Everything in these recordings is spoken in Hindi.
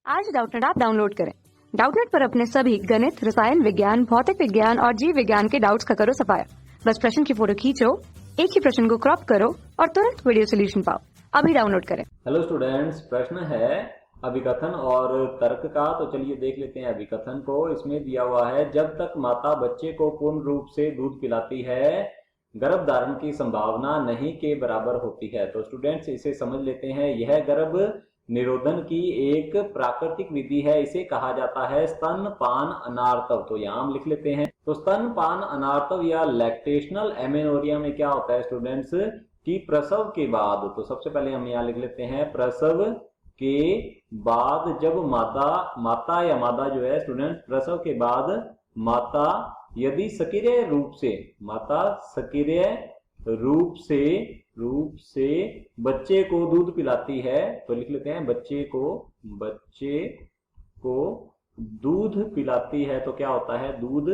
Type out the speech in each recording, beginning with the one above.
आज डाउटनेट ऐप डाउनलोड करें। डाउटनेट पर अपने सभी गणित, रसायन विज्ञान, भौतिक विज्ञान और जीव विज्ञान के डाउट्स का करो सफाया। बस प्रश्न की फोटो खींचो, एक ही प्रश्न को क्रॉप करो और तुरंत वीडियो सोल्यूशन पाओ। अभी डाउनलोड करें। हेलो स्टूडेंट्स, प्रश्न है अभिकथन और तर्क का। तो चलिए देख लेते हैं अभिकथन को। इसमें दिया हुआ है, जब तक माता बच्चे को पूर्ण रूप से दूध पिलाती है गर्भ धारण की संभावना नहीं के बराबर होती है। तो स्टूडेंट्स इसे समझ लेते हैं। यह गर्भ निरोधन की एक प्राकृतिक विधि है। इसे कहा जाता है स्तनपान अनार्तव। तो यहाँ हम लिख लेते हैं। तो स्तनपान अनार्तव या लैक्टेशनल एमेनोरिया में क्या होता है स्टूडेंट्स कि प्रसव के बाद, तो सबसे पहले हम यहाँ लिख लेते हैं प्रसव के बाद जब माता या मादा जो है स्टूडेंट, प्रसव के बाद माता यदि सक्रिय रूप से बच्चे को दूध पिलाती है, तो लिख लेते हैं बच्चे को दूध पिलाती है। तो क्या होता है? दूध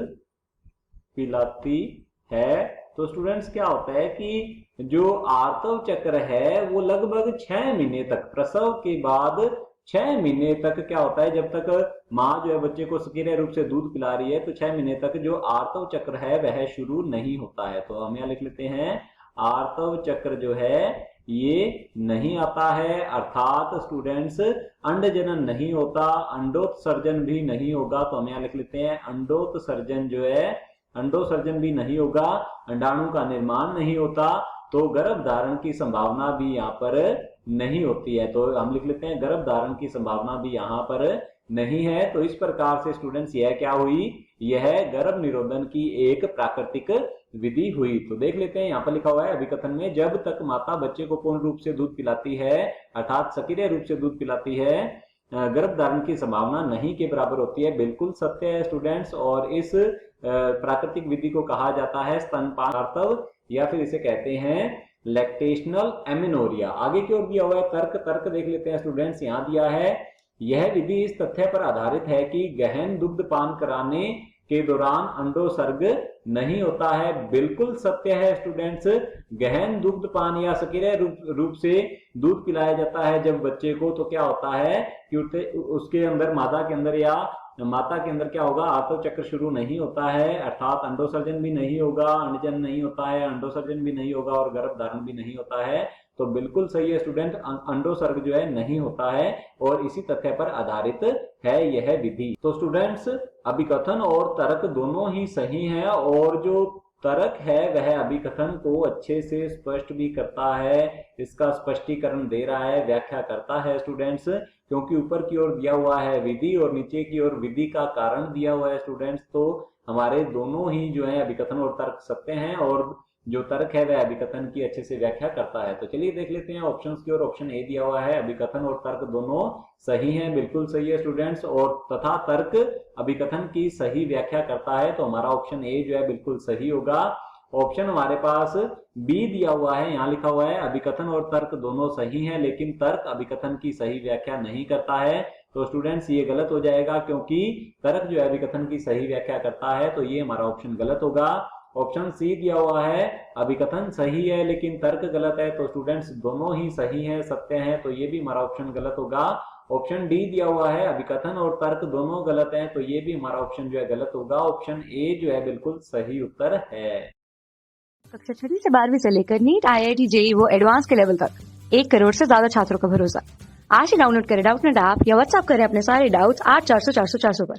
पिलाती है। तो स्टूडेंट्स क्या होता है कि जो आर्तव चक्र है वो लगभग 6 महीने तक, प्रसव के बाद 6 महीने तक क्या होता है, जब तक माँ जो है बच्चे को सक्रिय रूप से दूध पिला रही है, तो 6 महीने तक जो आर्तव चक्र है वह शुरू नहीं होता है। तो हम यहाँ लिख लेते हैं आर्तव चक्र जो है ये नहीं आता है, अर्थात स्टूडेंट्स अंड जनन नहीं होता, अंडोत्सर्जन भी नहीं होगा। तो हम यहाँ लिख लेते हैं अंडोत्सर्जन जो है, अंडोत्सर्जन भी नहीं होगा, अंडाणु का निर्माण नहीं होता, तो गर्भ धारण की संभावना भी यहाँ पर नहीं होती है। तो हम लिख लेते हैं गर्भ धारण की संभावना भी यहाँ पर नहीं है। तो इस प्रकार से स्टूडेंट्स यह क्या हुई? यह गर्भ निरोधन की एक प्राकृतिक विधि हुई। तो देख लेते हैं, यहाँ पर लिखा हुआ है अभिकथन में, जब तक माता बच्चे को पूर्ण रूप से दूध पिलाती है, अर्थात सक्रिय रूप से दूध पिलाती है, गर्भ धारण की संभावना नहीं के बराबर होती है। बिल्कुल सत्य है स्टूडेंट्स। और इस प्राकृतिक विधि को कहा जाता है स्तनपान या फिर इसे कहते हैं लैक्टेशनल एमेनोरिया। आगे की ओर दिया हुआ है तर्क देख लेते हैं स्टूडेंट्स। यहाँ दिया है, यह विधि इस तथ्य पर आधारित है कि गहन दुग्धपान कराने के दौरान अंडोत्सर्ग नहीं होता है। बिल्कुल सत्य है स्टूडेंट्स। गहन दुग्धपान या सक्रिय रूप से दूध पिलाया जाता है जब बच्चे को, तो क्या होता है कि उसके अंदर माता के अंदर क्या होगा? आर्तव चक्र शुरू नहीं होता है, अर्थात अंडोत्सर्जन भी नहीं होगा, अंडजन नहीं होता है, अंडोत्सर्जन भी नहीं होगा और गर्भ धारण भी नहीं होता है। तो बिल्कुल सही है स्टूडेंट, अंडोत्सर्ग जो है नहीं होता है और इसी तथ्य पर आधारित है यह विधि। तो स्टूडेंट्स अभिकथन और तर्क दोनों ही सही हैं, और जो तर्क है वह अभिकथन को अच्छे से स्पष्ट भी करता है, इसका स्पष्टीकरण दे रहा है, व्याख्या करता है स्टूडेंट्स। क्योंकि ऊपर की ओर दिया हुआ है विधि और नीचे की ओर विधि का कारण दिया हुआ है स्टूडेंट्स। तो हमारे दोनों ही जो है अभिकथन और तर्क सत्य हैं, और जो तर्क है वह अभिकथन की अच्छे से व्याख्या करता है। तो चलिए देख लेते हैं ऑप्शंस की ओर। ऑप्शन ए दिया हुआ है, अभिकथन और तर्क दोनों सही हैं, बिल्कुल सही है स्टूडेंट्स। और तथा तर्क अभिकथन की सही व्याख्या करता है, तो हमारा ऑप्शन ए जो है बिल्कुल सही होगा। ऑप्शन हमारे पास बी दिया हुआ है, यहाँ लिखा हुआ है अभिकथन और तर्क दोनों सही हैं, लेकिन तर्क अभिकथन की सही व्याख्या नहीं करता है। तो स्टूडेंट्स ये गलत हो जाएगा, क्योंकि तर्क जो है अभिकथन की सही व्याख्या करता है। तो ये हमारा ऑप्शन गलत होगा। ऑप्शन सी दिया हुआ है, अभिकथन सही है लेकिन तर्क गलत है। तो स्टूडेंट्स दोनों ही सही हैं, सत्य हैं, तो ये भी हमारा ऑप्शन गलत होगा। ऑप्शन डी दिया हुआ है, अभिकथन और तर्क दोनों गलत हैं, तो ये भी हमारा ऑप्शन जो है गलत होगा। ऑप्शन ए जो है बिल्कुल सही उत्तर है। कक्षा 6 से 12वीं से लेकर नीट, IIT, JEE वो एडवांस के लेवल तक 1 करोड़ से ज्यादा छात्रों का भरोसा। आज ही डाउनलोड करें डाउटनेट ऐप या व्हाट्सएप करें अपने सारे डाउट्स 8400 400 400 पर।